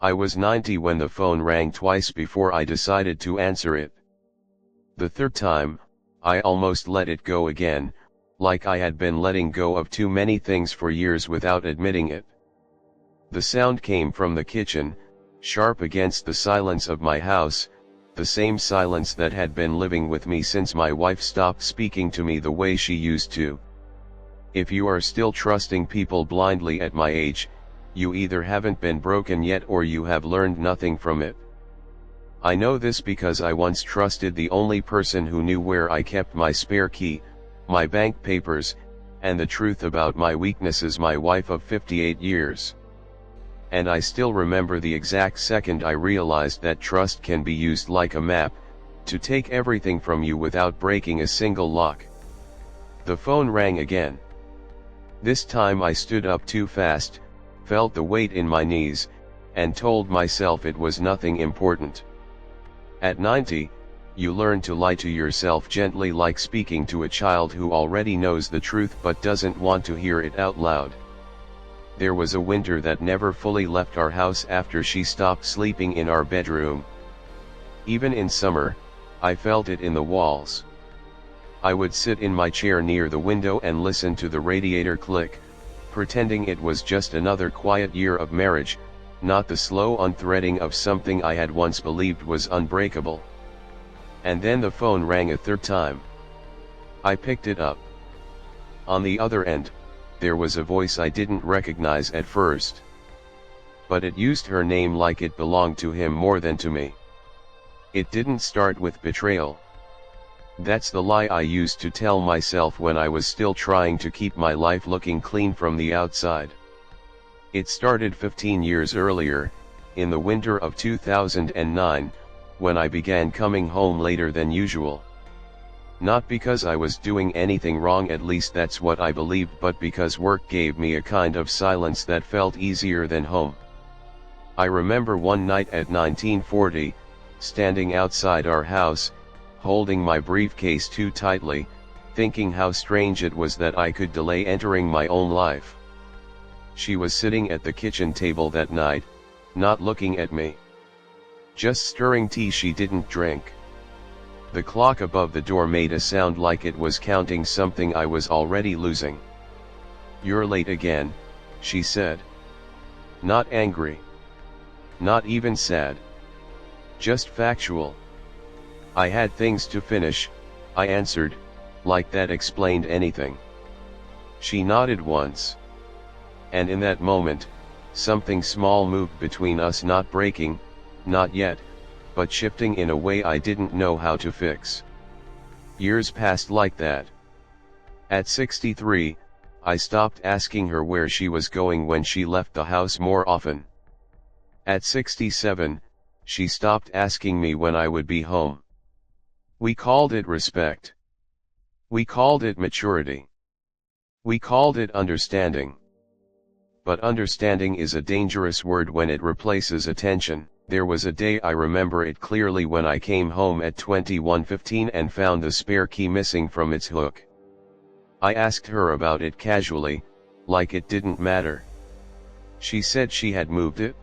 I was 90 when the phone rang twice before I decided to answer it. The third time, I almost let it go again, like I had been letting go of too many things for years without admitting it. The sound came from the kitchen, sharp against the silence of my house, the same silence that had been living with me since my wife stopped speaking to me the way she used to. If you are still trusting people blindly at my age, you either haven't been broken yet or you have learned nothing from it. I know this because I once trusted the only person who knew where I kept my spare key, my bank papers, and the truth about my weaknesses, my wife of 58 years. And I still remember the exact second I realized that trust can be used like a map, to take everything from you without breaking a single lock. The phone rang again. This time I stood up too fast, felt the weight in my knees, and told myself it was nothing important. At 90, you learn to lie to yourself gently, like speaking to a child who already knows the truth but doesn't want to hear it out loud. There was a winter that never fully left our house after she stopped sleeping in our bedroom. Even in summer, I felt it in the walls. I would sit in my chair near the window and listen to the radiator click, pretending it was just another quiet year of marriage, not the slow unthreading of something I had once believed was unbreakable. And then the phone rang a third time. I picked it up. On the other end, there was a voice I didn't recognize at first. But it used her name like it belonged to him more than to me. It didn't start with betrayal. That's the lie I used to tell myself when I was still trying to keep my life looking clean from the outside. It started 15 years earlier, in the winter of 2009, when I began coming home later than usual. Not because I was doing anything wrong, at least that's what I believed, but because work gave me a kind of silence that felt easier than home. I remember one night at 1940, standing outside our house, holding my briefcase too tightly, thinking how strange it was that I could delay entering my own life. She was sitting at the kitchen table that night, not looking at me. Just stirring tea she didn't drink. The clock above the door made a sound like it was counting something I was already losing. "You're late again," she said. Not angry. Not even sad. Just factual. "I had things to finish," I answered, like that explained anything. She nodded once. And in that moment, something small moved between us, not breaking, not yet, but shifting in a way I didn't know how to fix. Years passed like that. At 63, I stopped asking her where she was going when she left the house more often. At 67, she stopped asking me when I would be home. We called it respect. We called it maturity. We called it understanding. But understanding is a dangerous word when it replaces attention. There was a day, I remember it clearly, when I came home at 21:15 and found the spare key missing from its hook. I asked her about it casually, like it didn't matter. She said she had moved it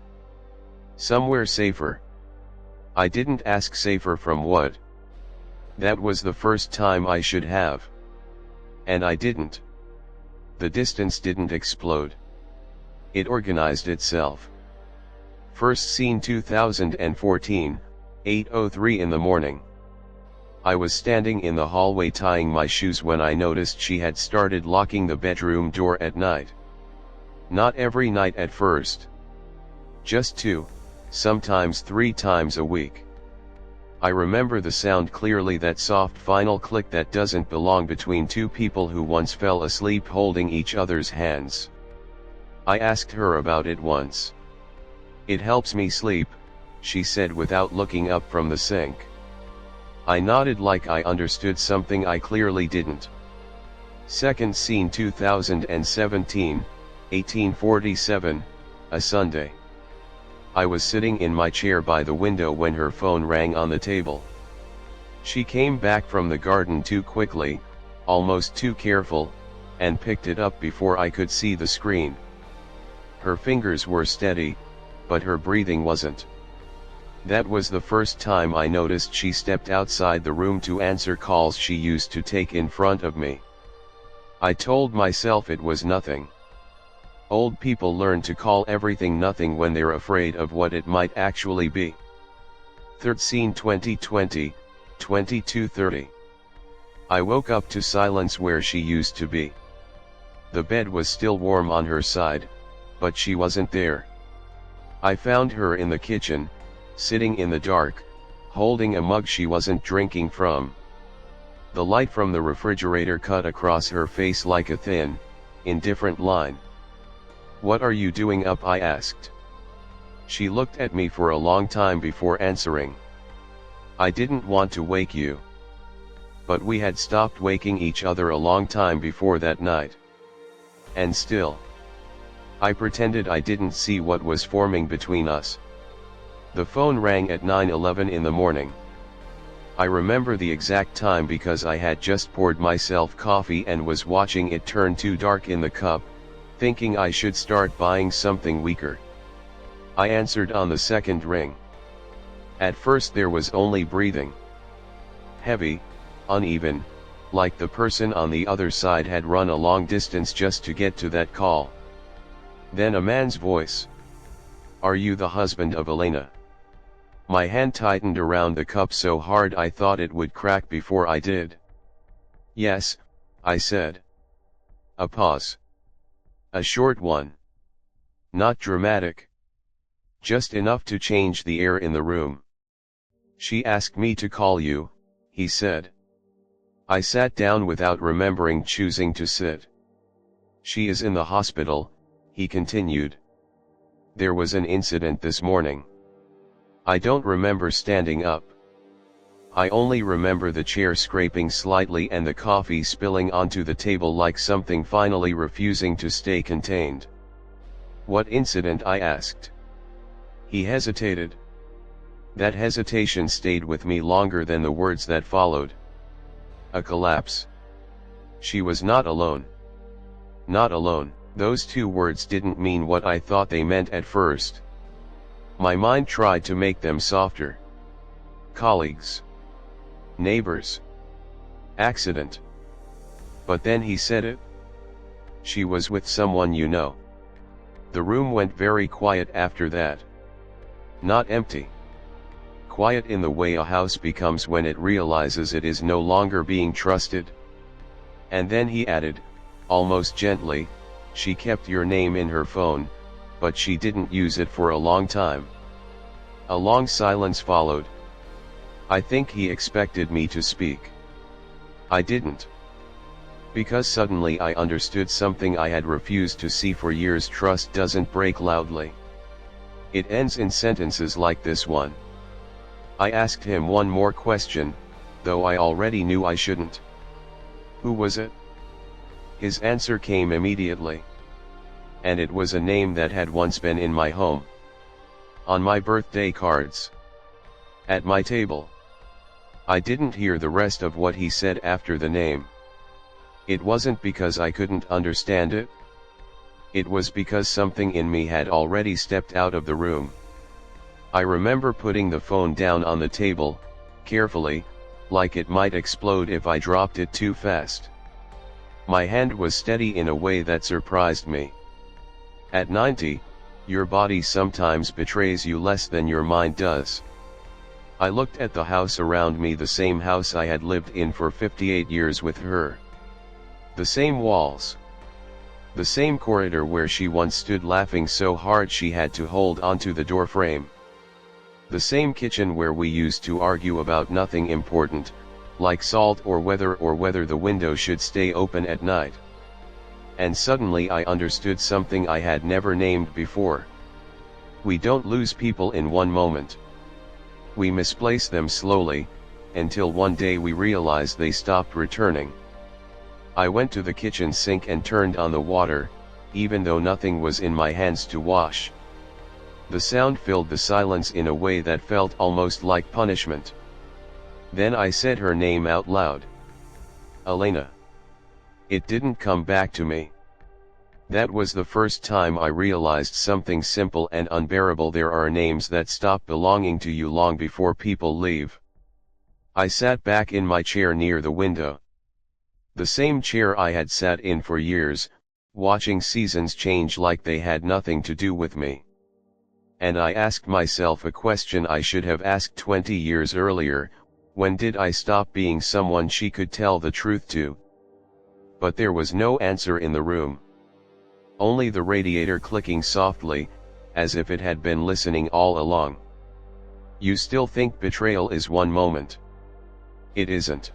somewhere safer. I didn't ask safer from what. That was the first time I should have. And I didn't. The distance didn't explode. It organized itself. First seen 2014, 8:03 in the morning. I was standing in the hallway tying my shoes when I noticed she had started locking the bedroom door at night. Not every night at first. Just 2, sometimes 3 times a week. I remember the sound clearly, that soft final click that doesn't belong between two people who once fell asleep holding each other's hands. I asked her about it once. "It helps me sleep," she said without looking up from the sink. I nodded like I understood something I clearly didn't. Second scene 2017, 1847, a Sunday. I was sitting in my chair by the window when her phone rang on the table. She came back from the garden too quickly, almost too careful, and picked it up before I could see the screen. Her fingers were steady, but her breathing wasn't. That was the first time I noticed she stepped outside the room to answer calls she used to take in front of me. I told myself it was nothing. Old people learn to call everything nothing when they're afraid of what it might actually be. 13 2020, 22:30. I woke up to silence where she used to be. The bed was still warm on her side, but she wasn't there. I found her in the kitchen, sitting in the dark, holding a mug she wasn't drinking from. The light from the refrigerator cut across her face like a thin, indifferent line. "What are you doing up?" I asked. She looked at me for a long time before answering. "I didn't want to wake you." But we had stopped waking each other a long time before that night. And still, I pretended I didn't see what was forming between us. The phone rang at 9:11 in the morning. I remember the exact time because I had just poured myself coffee and was watching it turn too dark in the cup, thinking I should start buying something weaker. I answered on the second ring. At first there was only breathing. Heavy, uneven, like the person on the other side had run a long distance just to get to that call. Then a man's voice. "Are you the husband of Elena?" My hand tightened around the cup so hard I thought it would crack before I did. "Yes," I said. A pause. A short one. Not dramatic. Just enough to change the air in the room. "She asked me to call you," he said. I sat down without remembering choosing to sit. "She is in the hospital," he continued. "There was an incident this morning." I don't remember standing up. I only remember the chair scraping slightly and the coffee spilling onto the table like something finally refusing to stay contained. "What incident?" I asked. He hesitated. That hesitation stayed with me longer than the words that followed. A collapse. She was not alone. Not alone. Those two words didn't mean what I thought they meant at first. My mind tried to make them softer. Colleagues. Neighbors. Accident. But then he said it. "She was with someone you know." The room went very quiet after that. Not empty. Quiet in the way a house becomes when it realizes it is no longer being trusted. And then he added, almost gently, "She kept your name in her phone, but she didn't use it for a long time." A long silence followed. I think he expected me to speak. I didn't. Because suddenly I understood something I had refused to see for years. Trust doesn't break loudly. It ends in sentences like this one. I asked him one more question, though I already knew I shouldn't. "Who was it?" His answer came immediately. And it was a name that had once been in my home. On my birthday cards. At my table. I didn't hear the rest of what he said after the name. It wasn't because I couldn't understand it. It was because something in me had already stepped out of the room. I remember putting the phone down on the table, carefully, like it might explode if I dropped it too fast. My hand was steady in a way that surprised me. At 90, your body sometimes betrays you less than your mind does. I looked at the house around me, the same house I had lived in for 58 years with her. The same walls. The same corridor where she once stood laughing so hard she had to hold onto the door frame. The same kitchen where we used to argue about nothing important, like salt or whether the window should stay open at night. And suddenly I understood something I had never named before. We don't lose people in one moment. We misplace them slowly, until one day we realize they stopped returning. I went to the kitchen sink and turned on the water, even though nothing was in my hands to wash. The sound filled the silence in a way that felt almost like punishment. Then I said her name out loud. Elena. It didn't come back to me. That was the first time I realized something simple and unbearable. There are names that stop belonging to you long before people leave. I sat back in my chair near the window. The same chair I had sat in for years, watching seasons change like they had nothing to do with me. And I asked myself a question I should have asked 20 years earlier: when did I stop being someone she could tell the truth to? But there was no answer in the room. Only the radiator clicking softly, as if it had been listening all along. You still think betrayal is one moment? It isn't.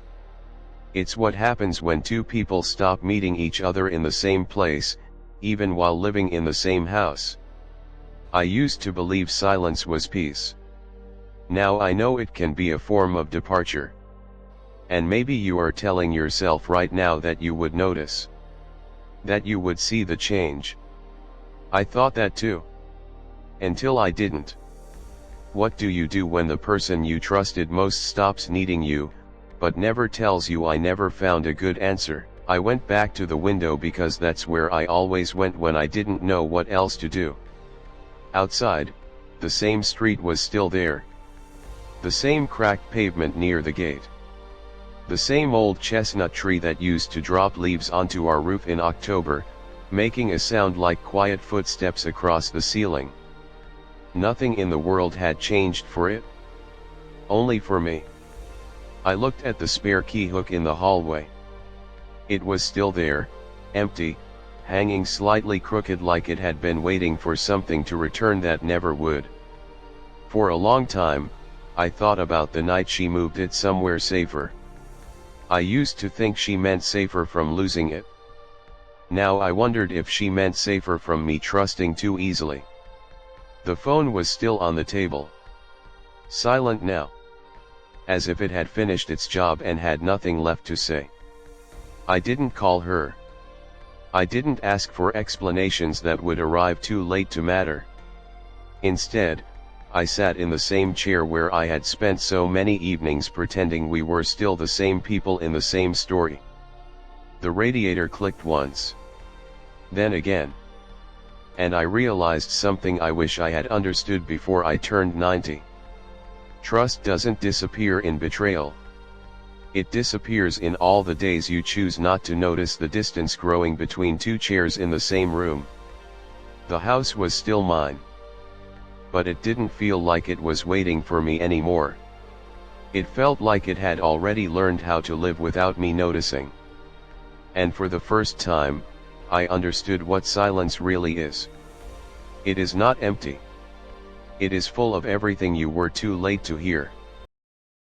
It's what happens when two people stop meeting each other in the same place, even while living in the same house. I used to believe silence was peace. Now I know it can be a form of departure. And maybe you are telling yourself right now that you would notice. That you would see the change. I thought that too. Until I didn't. What do you do when the person you trusted most stops needing you, but never tells you? I never found a good answer. I went back to the window because that's where I always went when I didn't know what else to do. Outside, the same street was still there. The same cracked pavement near the gate. The same old chestnut tree that used to drop leaves onto our roof in October, making a sound like quiet footsteps across the ceiling. Nothing in the world had changed for it. Only for me. I looked at the spare key hook in the hallway. It was still there, empty, hanging slightly crooked like it had been waiting for something to return that never would. For a long time, I thought about the night she moved it somewhere safer. I used to think she meant safer from losing it. Now I wondered if she meant safer from me trusting too easily. The phone was still on the table. Silent now. As if it had finished its job and had nothing left to say. I didn't call her. I didn't ask for explanations that would arrive too late to matter. Instead, I sat in the same chair where I had spent so many evenings pretending we were still the same people in the same story. The radiator clicked once. Then again. And I realized something I wish I had understood before I turned 90. Trust doesn't disappear in betrayal. It disappears in all the days you choose not to notice the distance growing between two chairs in the same room. The house was still mine. But it didn't feel like it was waiting for me anymore. It felt like it had already learned how to live without me noticing. And for the first time, I understood what silence really is. It is not empty. It is full of everything you were too late to hear.